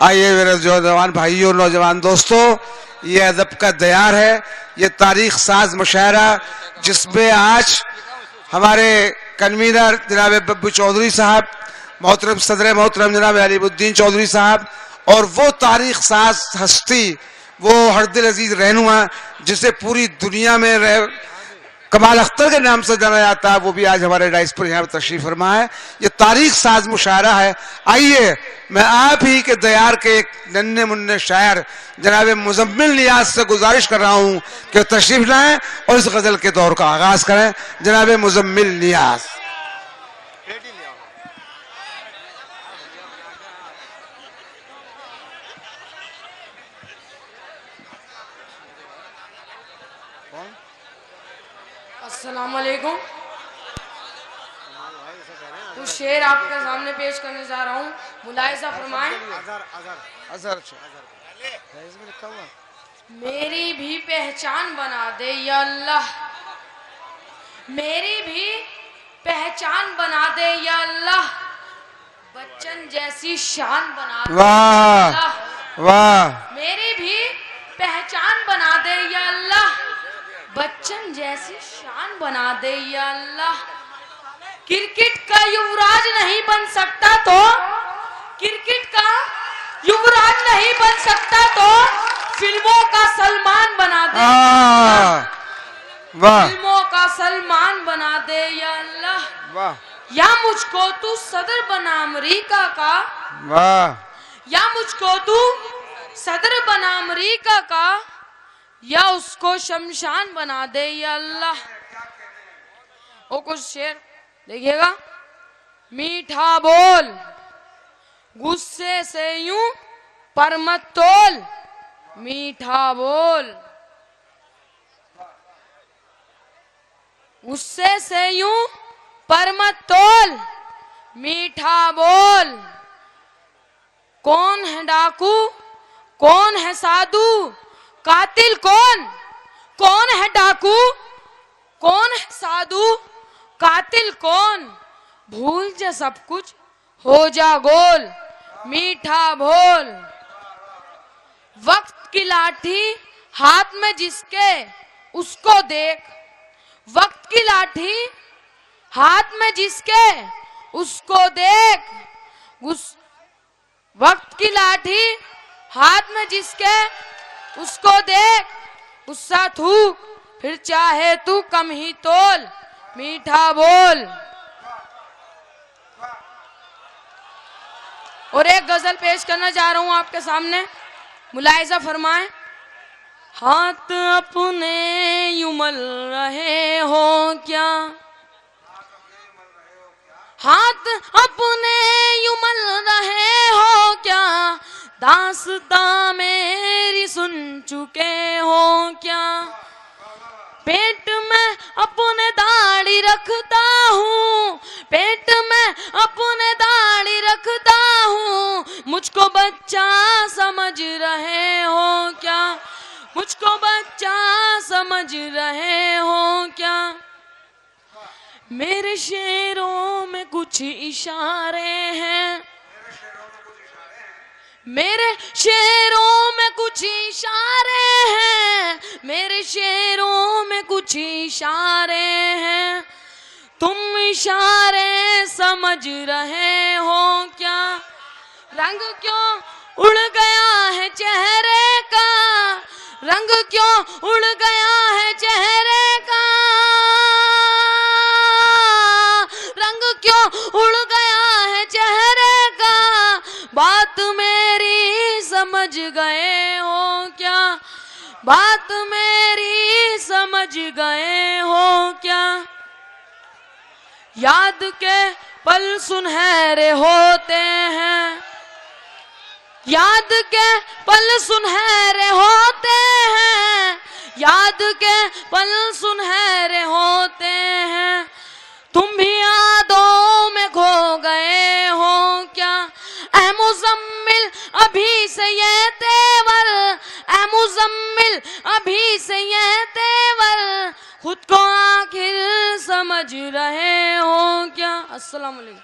आइए मेरे नौजवान भाइयों, नौजवान दोस्तों, ये अदब का दयार है, ये तारीख साज मुशायरा जिसमें आज हमारे कन्वीनर जनाब बब्बू चौधरी साहब, मोहतरम सदर मोहतरम जनाब अलीमुद्दीन चौधरी साहब और वो तारीख साज हस्ती, वो हरदिल अजीज रहनुमा जिसे पूरी दुनिया में कमाल अख्तर के नाम से जाना जाता है, वो भी आज हमारे डाइस पर यहाँ तशरीफ फरमा है। ये तारीख साज मुशायरा है। आइए मैं आप ही के दयार के एक नन्हे मुन्ने शायर जनाब मुजम्मिल नियाज से गुजारिश कर रहा हूँ कि तशरीफ लाएं और इस गजल के दौर का आगाज करें। जनाब मुजम्मिल नियाज। अस्सलाम वालेकुम। कुछ शेर आपके सामने पेश करने जा रहा हूँ, मुलाहिजा फरमाएं। मेरी भी पहचान बना दे या अल्लाह, मेरी भी पहचान बना दे या अल्लाह, बच्चन जैसी शान बना दे या अल्लाह। वाह। मेरी भी पहचान बना दे या अल्लाह, बच्चन जैसी शान बना दे या अल्लाह। क्रिकेट का युवराज नहीं बन सकता तो, क्रिकेट का युवराज नहीं बन सकता तो फिल्मों का सलमान बना दे। वाह। फिल्मों का सलमान बना दे या अल्लाह। वाह। या मुझको तू सदर बना अमरीका का, वाह। या मुझको तू सदर बना अमरीका का, या उसको शमशान बना दे या अल्लाह। वो कुछ शेर देखिएगा। मीठा बोल गुस्से से यूं पर मत तोल, मीठा बोल गुस्से से यूं पर मत तोल, मीठा बोल। कौन है डाकू, कौन है साधु, कातिल कौन, कौन है डाकू, कौन है साधु, कातिल कौन। भूल जा सब कुछ, हो जा गोल, मीठा बोल। वक्त की लाठी हाथ में जिसके उसको देख, वक्त की लाठी हाथ में जिसके उसको देख। वक्त की लाठी हाथ में जिसके उसको देख, गुस्सा थूक फिर चाहे तू कम ही तोल, मीठा बोल। और एक गजल पेश करना जा रहा हूं आपके सामने, मुलाहिजा फरमाएं। हाथ अपने यूं मल रहे हो क्या, हाथ अपने यूं मल रहे हो क्या, दास्तां मेरी सुन चुके हो क्या। पेट में अपने दाढ़ी रखता हूँ, पेट में अपने दाढ़ी रखता हूँ, मुझको बच्चा समझ रहे हो क्या, मुझको बच्चा समझ रहे हो क्या। मेरे शेरों में कुछ इशारे हैं, मेरे शेरों में कुछ इशारे हैं, मेरे शेरों में कुछ इशारे हैं, तुम इशारे समझ रहे हो क्या। रंग क्यों उड़ गया है चेहरे का, रंग क्यों उड़ गया है चेहरे का, रंग क्यों उड़ गया है चेहरे का। बात मेरी समझ गए हो क्या, बात मेरी समझ गए हो क्या। याद के पल सुनहरे होते हैं, याद के पल सुनहरे होते हैं, याद के पल सुनहरे होते हैं। तुम भी यादों में खो गए हो क्या। ऐ मुजम्मिल अभी से ये तेवर, ऐ मुजम्मिल अभी से ये तेवर, खुद को आखिर समझ रहे हो क्या। अस्सलाम वालेकुम।